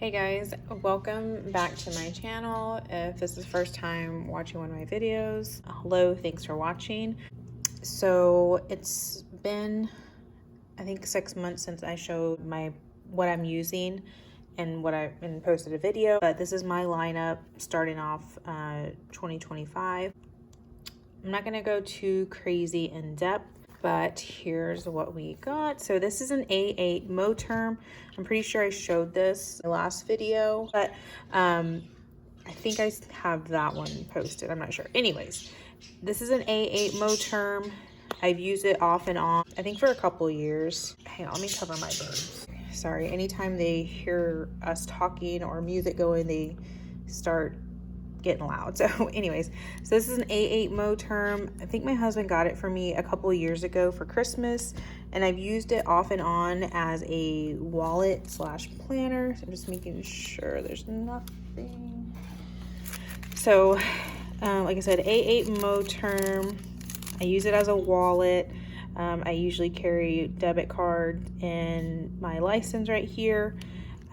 Hey guys, welcome back to my channel. If this is the first time watching one of my videos, hello, thanks for watching. So it's been, I think 6 months since I showed what I'm using and posted a video, but this is my lineup starting off 2025. I'm not gonna go too crazy in depth, but here's what we got. So this is an A8 Moterm. I'm pretty sure I showed this in the last video, but I think I have that one posted. I'm not sure. Anyways, this is an A8 Moterm. I've used it off and on, I think for a couple years. Hang on, let me cover my birds. Sorry, anytime they hear us talking or music going, they start getting loud. So anyways, so this is an A8 Moterm. I think my husband got it for me a couple of years ago for Christmas, and I've used it off and on as a wallet slash planner. So I'm just making sure there's nothing. So like I said, A8 Moterm. I use it as a wallet. I usually carry debit card and my license right here.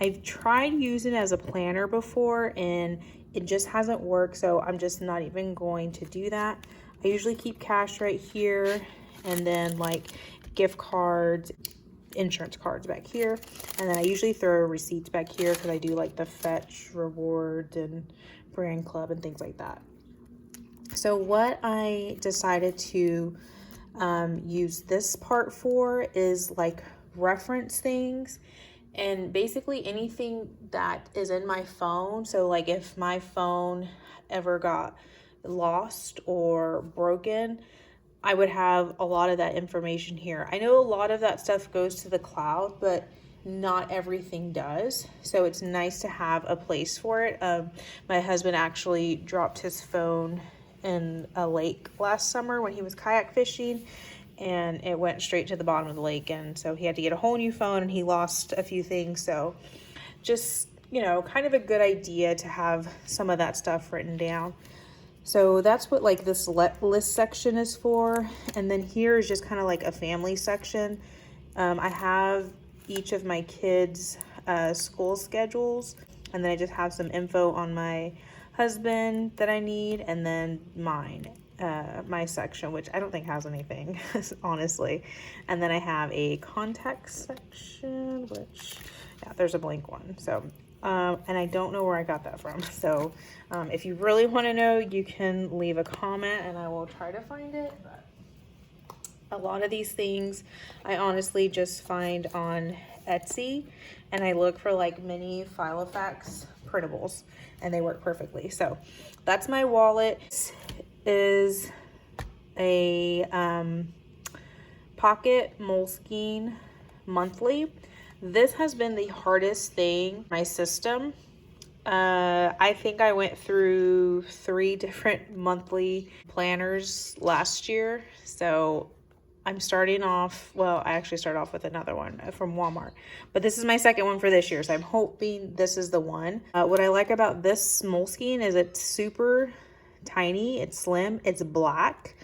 I've tried using it as a planner before and it just hasn't worked, so I'm just not even going to do that. I usually keep cash right here, and then like gift cards, insurance cards back here, and then I usually throw receipts back here because I do like the Fetch rewards and brand club and things like that. So what I decided to use this part for is like reference things. And basically anything that is in my phone. So like if my phone ever got lost or broken, I would have a lot of that information here. I know a lot of that stuff goes to the cloud, but not everything does. So it's nice to have a place for it. My husband actually dropped his phone in a lake last summer when he was kayak fishing, and it went straight to the bottom of the lake, and so he had to get a whole new phone and he lost a few things. So just, you know, kind of a good idea to have some of that stuff written down. So that's what like this list section is for. And then here is just kind of like a family section. I have each of my kids school schedules, and then I just have some info on my husband that I need, and then mine. My section, which I don't think has anything, honestly. And then I have a contact section, which, yeah, there's a blank one. So, and I don't know where I got that from. So, if you really want to know, you can leave a comment and I will try to find it. But a lot of these things I honestly just find on Etsy, and I look for like mini Filofax printables, and they work perfectly. So that's my wallet. Is a pocket Moleskine monthly. This has been the hardest thing in my system. I think I went through 3 different monthly planners last year, so I'm starting off, well, I actually started off with another one from Walmart, but this is my second one for this year, so I'm hoping this is the one. What I like about this Moleskine is it's super tiny, it's slim, it's black.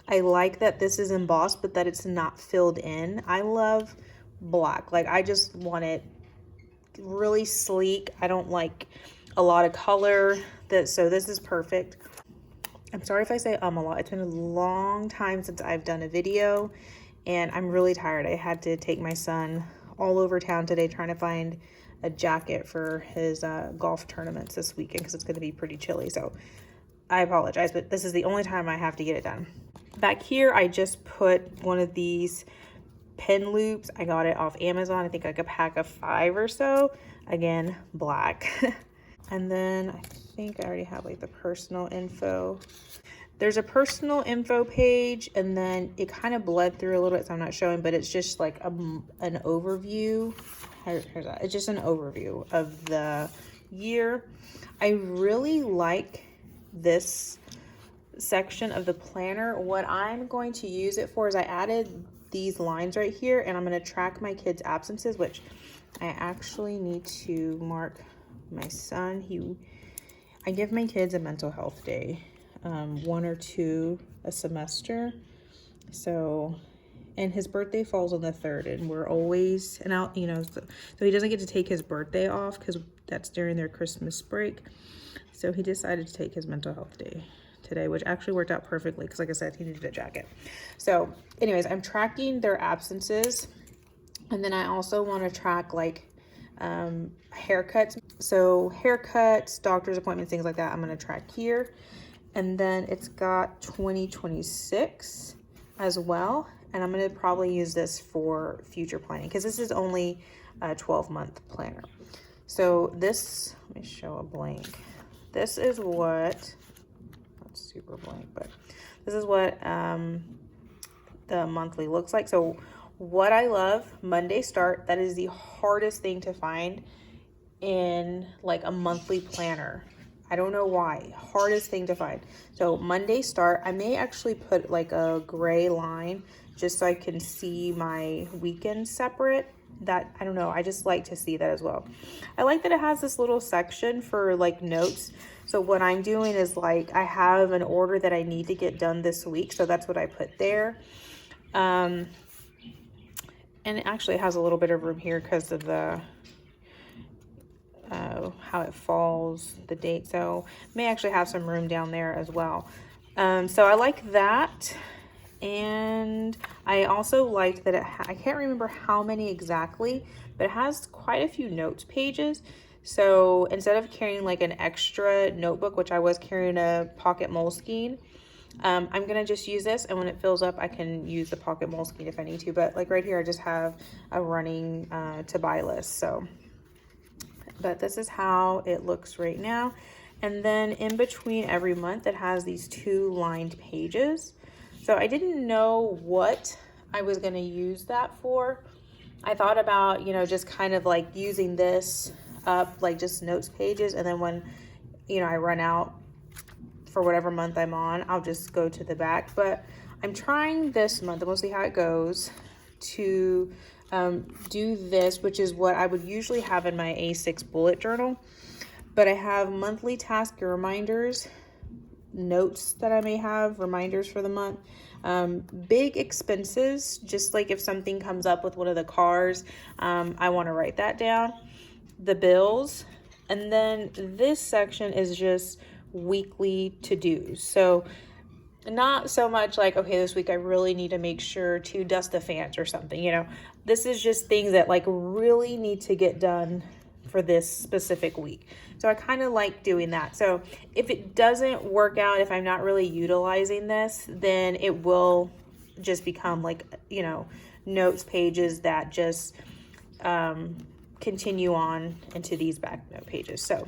I like that this is embossed, but that it's not filled in. I love black. Like, I just want it really sleek. I don't like a lot of color, so this is perfect. I'm sorry if I say a lot. It's been a long time since I've done a video, and I'm really tired. I had to take my son all over town today trying to find a jacket for his golf tournaments this weekend because it's going to be pretty chilly. So I apologize, but this is the only time I have to get it done. Back here, I just put one of these pen loops. I got it off Amazon. I think like a pack of 5 or so. Again, black. And then I think I already have like the personal info. There's a personal info page, and then it kind of bled through a little bit, so I'm not showing, but it's just like an overview. Here's that. It's just an overview of the year. I really like this section of the planner. What I'm going to use it for is I added these lines right here, and I'm going to track my kids' absences, which I actually need to mark my son. I give my kids a mental health day, 1 or 2 a semester. So and his birthday falls on the 3rd, and we're always, and out, you know, so he doesn't get to take his birthday off because that's during their Christmas break. So he decided to take his mental health day today, which actually worked out perfectly because, like I said, he needed a jacket. So anyways, I'm tracking their absences, and then I also want to track like haircuts. So haircuts, doctor's appointments, things like that, I'm going to track here. And then it's got 2026 as well. And I'm going to probably use this for future planning because this is only a 12-month planner. So this, let me show a blank. This is what, not super blank, but this is what the monthly looks like. So what I love, Monday start, that is the hardest thing to find in like a monthly planner. I don't know why, hardest thing to find. So Monday start, I may actually put like a gray line just so I can see my weekends separate. That, I don't know, I just like to see that as well. I like that it has this little section for like notes. So what I'm doing is like, I have an order that I need to get done this week. So that's what I put there. And it actually has a little bit of room here because of the, how it falls, the date. So may actually have some room down there as well. So I like that. And I also liked that I can't remember how many exactly, but it has quite a few notes pages. So instead of carrying like an extra notebook, which I was carrying a pocket Moleskine, I'm gonna just use this, and when it fills up, I can use the pocket Moleskine if I need to. But like right here, I just have a running to buy list. So, but this is how it looks right now. And then in between every month, it has these 2 lined pages. So I didn't know what I was gonna use that for. I thought about, you know, just kind of like using this up, like just notes pages, and then when, you know, I run out for whatever month I'm on, I'll just go to the back. But I'm trying this month, and we'll see how it goes, to do this, which is what I would usually have in my A6 bullet journal. But I have monthly task reminders, notes that I may have, reminders for the month, big expenses, just like if something comes up with one of the cars, I want to write that down, the bills, and then this section is just weekly to-dos. So not so much like, okay, this week I really need to make sure to dust the fans or something, you know. This is just things that like really need to get done for this specific week. So I kind of like doing that. So if it doesn't work out, if I'm not really utilizing this, then it will just become like, you know, notes pages that just continue on into these back note pages. So,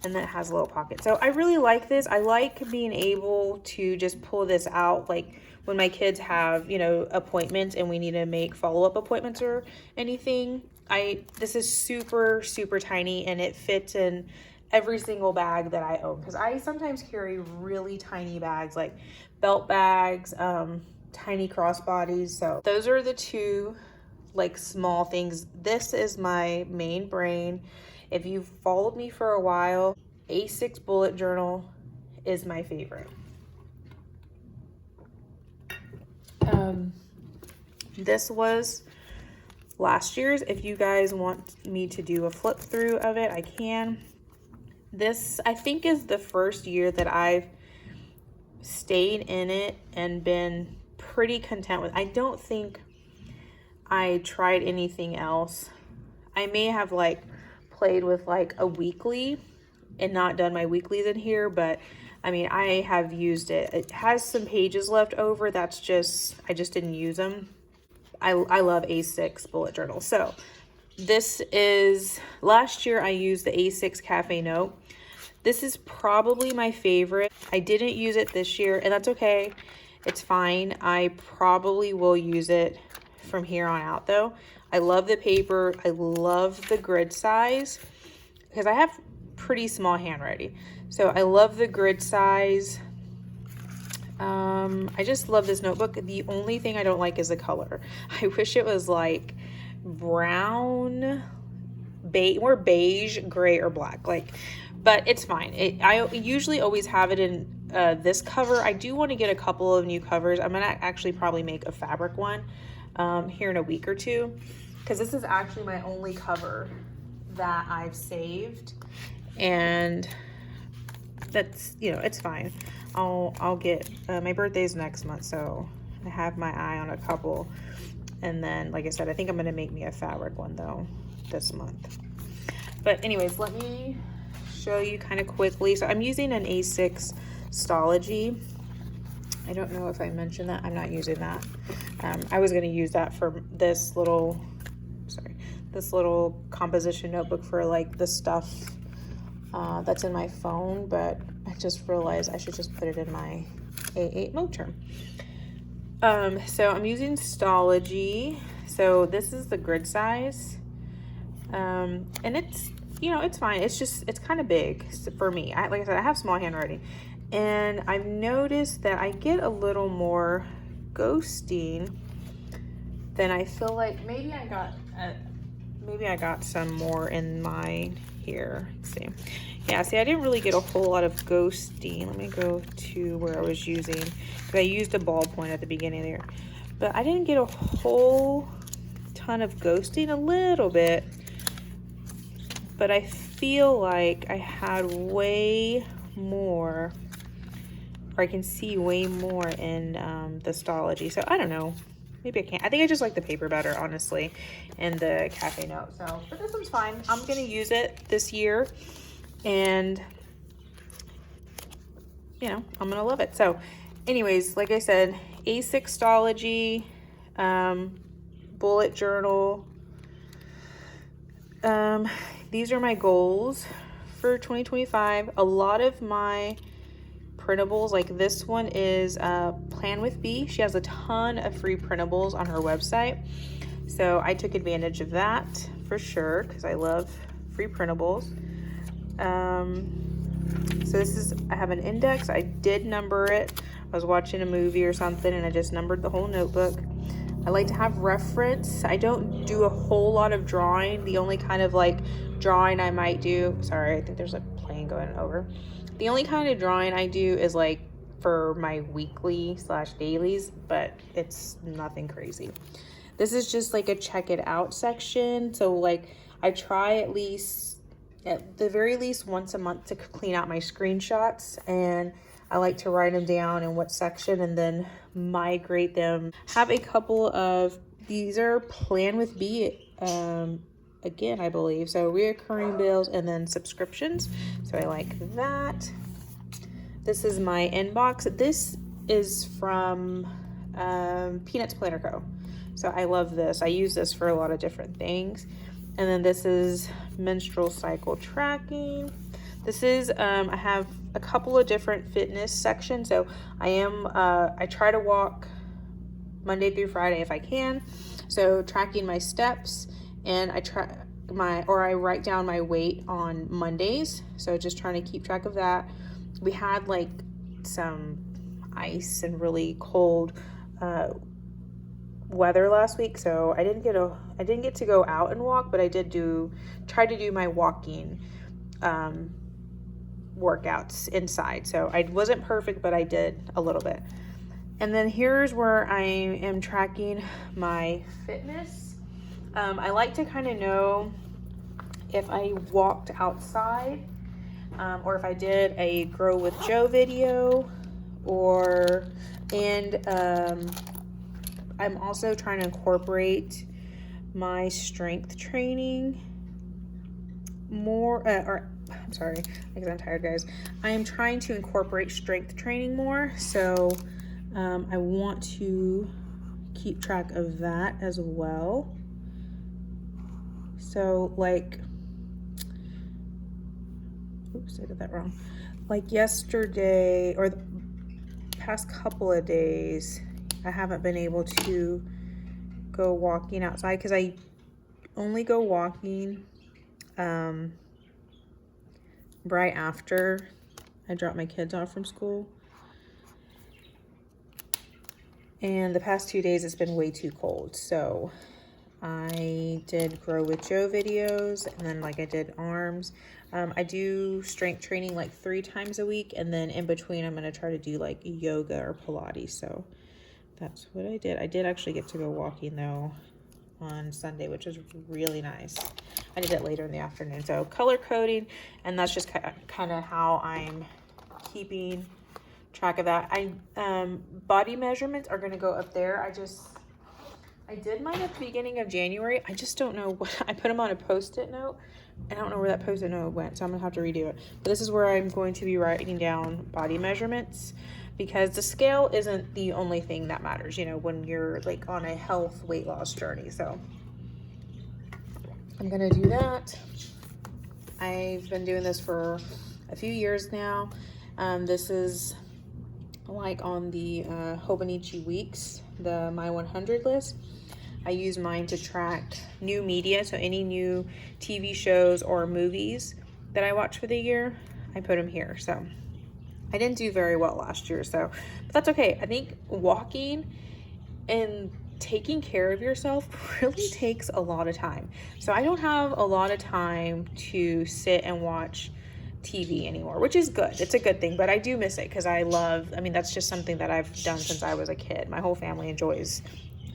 and then it has a little pocket. So I really like this. I like being able to just pull this out, like when my kids have, you know, appointments and we need to make follow-up appointments or anything. This is super, super tiny, and it fits in every single bag that I own, because I sometimes carry really tiny bags, like belt bags, tiny crossbodies. So those are the 2 like small things. This is my main brain. If you've followed me for a while, A6 bullet journal is my favorite. This was last year's. If you guys want me to do a flip through of it, I can. This, I think, is the first year that I've stayed in it and been pretty content with. I don't think I tried anything else. I may have like played with like a weekly and not done my weeklies in here, but I mean, I have used it. It has some pages left over. That's just, I just didn't use them. I love A6 bullet journal. So this is, last year I used the A6 Cafe Note. This is probably my favorite. I didn't use it this year, and that's okay. It's fine. I probably will use it from here on out though. I love the paper. I love the grid size because I have pretty small handwriting. So I love the grid size. I just love this notebook. The only thing I don't like is the color. I wish it was like brown, more beige, gray, or black. Like, but it's fine. I usually always have it in this cover. I do want to get a couple of new covers. I'm gonna actually probably make a fabric one here in a week or two, because this is actually my only cover that I've saved, and that's, you know, it's fine. I'll get my birthday's next month, so I have my eye on a couple. And then, like I said, I think I'm gonna make me a fabric one though this month. But anyways, let me show you kind of quickly. So I'm using an A6 Stalogy. I don't know if I mentioned that. I'm not using that. I was gonna use that for this little, this little composition notebook for like the stuff that's in my phone, but I just realized I should just put it in my A8 Moterm. So I'm using Stalogy. So this is the grid size. And it's, you know, it's fine. It's just, it's kind of big for me. Like I said, I have small handwriting, and I've noticed that I get a little more ghosting than I feel like. Maybe I got some more in mine here. Let's see. Yeah, see, I didn't really get a whole lot of ghosting. Let me go to where I was using, because I used a ballpoint at the beginning there, but I didn't get a whole ton of ghosting, a little bit, but I feel like I had way more, or I can see way more in the Stalogy. So I don't know, maybe I can't. I think I just like the paper better, honestly, and the cafe note. So, but this one's fine. I'm gonna use it this year, and you know, I'm gonna love it. So anyways, like I said, A6 Stalogy, bullet journal. These are my goals for 2025. A lot of my printables, like this one is Plan with B. She has a ton of free printables on her website, so I took advantage of that for sure, because I love free printables. So this is, I have an index. I did number it. I was watching a movie or something, and I just numbered the whole notebook. I like to have reference. I don't do a whole lot of drawing. The only kind of like drawing I might do, sorry, I think there's a plane going over. The only kind of drawing I do is like for my weekly / dailies, but it's nothing crazy. This is just like a check it out section. So like I try at the very least once a month to clean out my screenshots, and I like to write them down in what section and then migrate them. Have a couple of, these are Plan with B, again, I believe. So reoccurring bills and then subscriptions. So I like that. This is my inbox. This is from Peanuts Planner Co. So I love this. I use this for a lot of different things. And then this is menstrual cycle tracking. This is, I have a couple of different fitness sections. So I try to walk Monday through Friday if I can. So tracking my steps, and I write down my weight on Mondays. So just trying to keep track of that. We had like some ice and really cold weather last week, so I didn't get to go out and walk, but I did try to do my walking workouts inside. So I wasn't perfect, but I did a little bit. And then here's where I am tracking my fitness. I like to kind of know if I walked outside, or if I did a Grow with Joe video, I'm also trying to incorporate my strength training more, I'm sorry, because I'm tired, guys. I am trying to incorporate strength training more, so I want to keep track of that as well. So like, oops, I did that wrong. Like yesterday, or the past couple of days, I haven't been able to go walking outside because I only go walking right after I drop my kids off from school. And the past 2 days it's been way too cold, so I did Grow with Joe videos, and then like I did arms. I do strength training like 3 times a week, and then in between I'm going to try to do like yoga or Pilates. So that's what I did. I did actually get to go walking though on Sunday, which was really nice. I did it later in the afternoon. So color coding, and that's just kind of how I'm keeping track of that. Body measurements are going to go up there. I did mine at the beginning of January. I just don't know what, I put them on a post-it note. I don't know where that post-it note went, so I'm gonna have to redo it. But this is where I'm going to be writing down body measurements, because the scale isn't the only thing that matters, you know, when you're like on a health weight loss journey. So I'm gonna do that. I've been doing this for a few years now. This is like on the Hobonichi Weeks, the My 100 list. I use mine to track new media, so any new TV shows or movies that I watch for the year, I put them here. So I didn't do very well last year, but that's okay. I think walking and taking care of yourself really takes a lot of time. So I don't have a lot of time to sit and watch TV anymore, which is good. It's a good thing, but I do miss it because I mean, that's just something that I've done since I was a kid. My whole family enjoys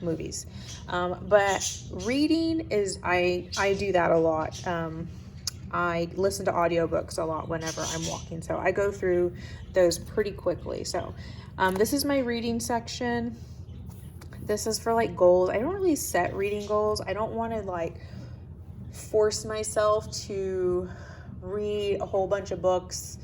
movies. But reading is, I do that a lot. I listen to audiobooks a lot whenever I'm walking, so I go through those pretty quickly. So this is my reading section. This is for like goals. I don't really set reading goals. I don't want to like force myself to read a whole bunch of books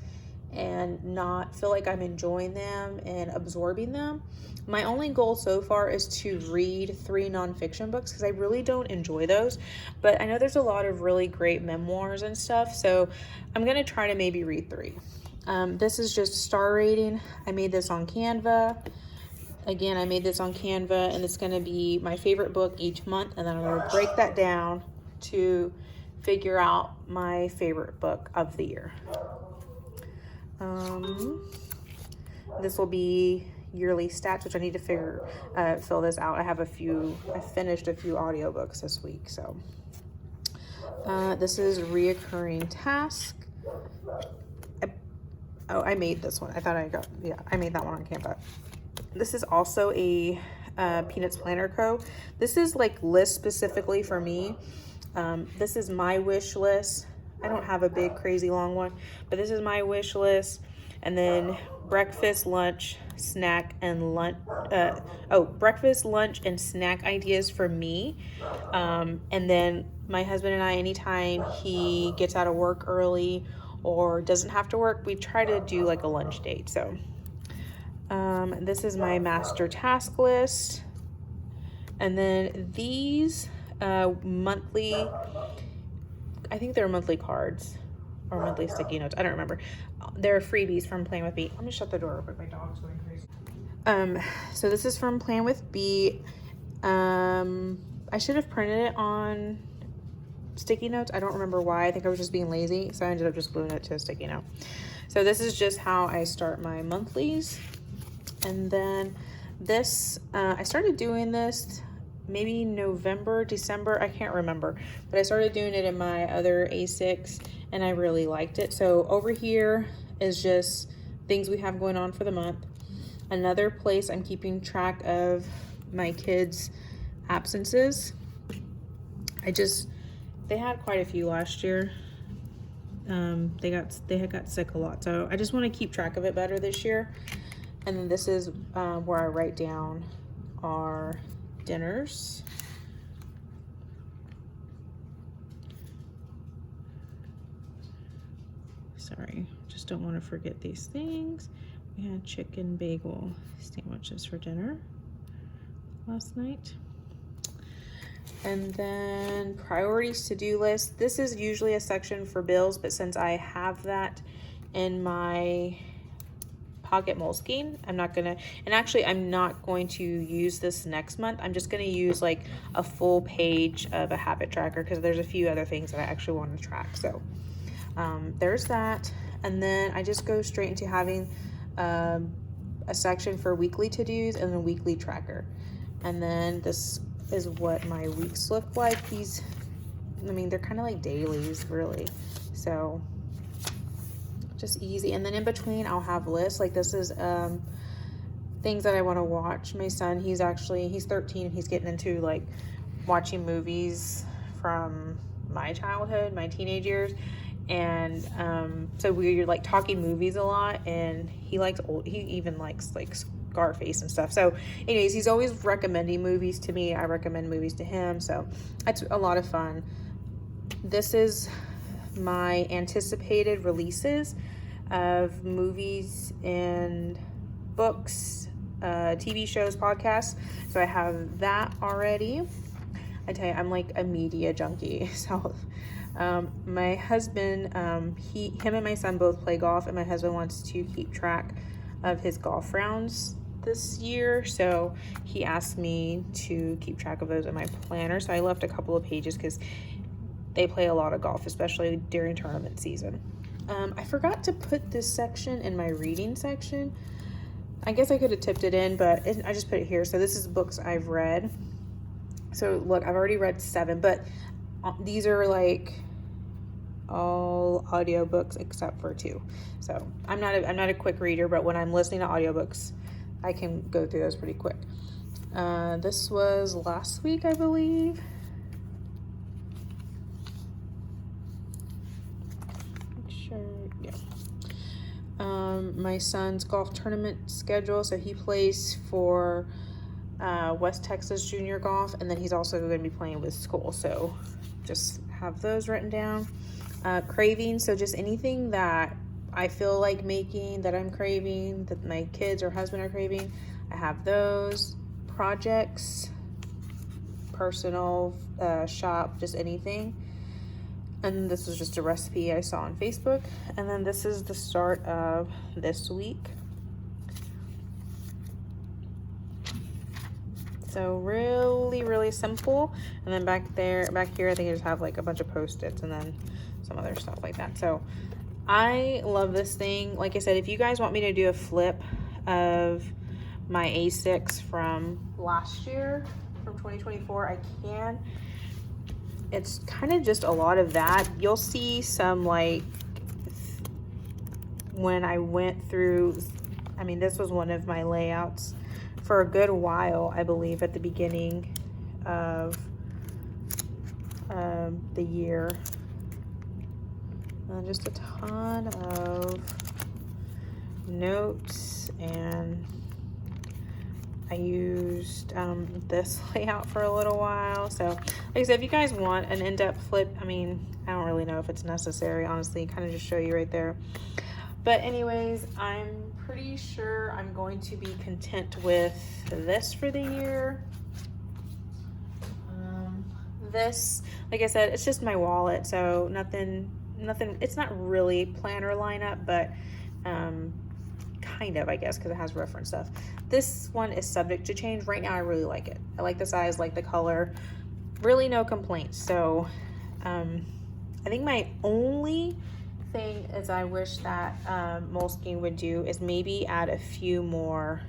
and not feel like I'm enjoying them and absorbing them. My only goal so far is to read 3 nonfiction books, because I really don't enjoy those, but I know there's a lot of really great memoirs and stuff, so I'm gonna try to maybe read 3. This is just star rating. I made this on Canva. Again, I made this on Canva, and it's gonna be my favorite book each month, and then I'm gonna break that down to figure out my favorite book of the year. This will be yearly stats, which I need to fill this out. I finished a few audiobooks this week. So this is reoccurring task. I made this one. I made that one on Canva. This is also a Peanuts Planner Co. This is like list specifically for me. This is my wish list. I don't have a big crazy long one, but this is my wish list. And then breakfast, lunch, snack, and breakfast, lunch, and snack ideas for me. And then my husband and I, anytime he gets out of work early or doesn't have to work, we try to do like a lunch date. So this is my master task list. And then these monthly, I think they're monthly cards or monthly sticky notes. I don't remember. They're freebies from Plan with Bee. I'm gonna shut the door real quick. My dog's going crazy. So this is from Plan with Bee. I should have printed it on sticky notes. I don't remember why. I think I was just being lazy, so I ended up just gluing it to a sticky note. So this is just how I start my monthlies. And then this, I started doing this maybe November, December, I can't remember, but I started doing it in my other A6 and I really liked it. So over here is just things we have going on for the month. Another place I'm keeping track of my kids' absences. They had quite a few last year. They had got sick a lot, so I just want to keep track of it better this year. And then this is where I write down our dinners. Sorry, just don't want to forget these things. We had chicken bagel sandwiches for dinner last night. And then priorities to-do list. This is usually a section for bills, but since I have that in my Pocket Moleskine, I'm not going to use this next month. I'm just going to use like a full page of a habit tracker because there's a few other things that I actually want to track. So there's that. And then I just go straight into having a section for weekly to-dos and a weekly tracker. And then this is what my weeks look like. These, I mean, they're kind of like dailies, really. So just easy. And then in between, I'll have lists. Like this is things that I want to watch. My son, he's 13, and he's getting into like watching movies from my childhood, my teenage years. And so we're like talking movies a lot, and he even likes like Scarface and stuff. So anyways, he's always recommending movies to me. I recommend movies to him. So it's a lot of fun. This is my anticipated releases of movies and books, TV shows, podcasts. So I have that already. I tell you, I'm like a media junkie. So my husband, him and my son both play golf, and my husband wants to keep track of his golf rounds this year. So he asked me to keep track of those in my planner. So I left a couple of pages because they play a lot of golf, especially during tournament season. I forgot to put this section in my reading section. I guess I could have tipped it in, but I just put it here. So this is books I've read. So look, I've already read 7, but these are like all audiobooks except for 2. So I'm not a quick reader, but when I'm listening to audiobooks, I can go through those pretty quick. This was last week, I believe. My son's golf tournament schedule. So he plays for West Texas Junior Golf, and then he's also going to be playing with school. So just have those written down. Cravings, so just anything that I feel like making, that I'm craving, that my kids or husband are craving, I have those. Projects, personal, shop, just anything. And this was just a recipe I saw on Facebook. And then this is the start of this week. So really, really simple. And then back here, I think I just have like a bunch of Post-its and then some other stuff like that. So I love this thing. Like I said, if you guys want me to do a flip of my A6 from last year, from 2024, I can. It's kind of just a lot of that. You'll see some like when I went through, I mean, this was one of my layouts for a good while, I believe, at the beginning of the year. And just a ton of notes, and I used this layout for a little while. So like I said, if you guys want an in-depth flip, I mean, I don't really know if it's necessary, honestly, kind of just show you right there. But anyways, I'm pretty sure I'm going to be content with this for the year. This, like I said, it's just my wallet, so nothing, it's not really planner lineup, but kind of, I guess, because it has reference stuff. This one is subject to change. Right now, I really like it. I like the size, like the color, really no complaints. So I think my only thing is I wish that Moleskine would do is maybe add a few more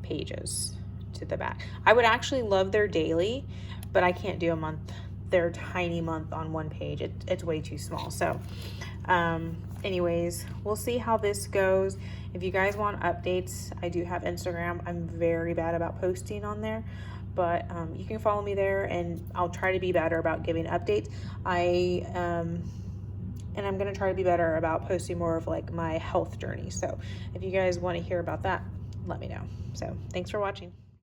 pages to the back. I would actually love their daily, but I can't do a month, their tiny month on one page. It's way too small. So anyways, we'll see how this goes. If you guys want updates, I do have Instagram. I'm very bad about posting on there, but you can follow me there, and I'll try to be better about giving updates. And I'm gonna try to be better about posting more of like my health journey. So if you guys want to hear about that, let me know. So thanks for watching.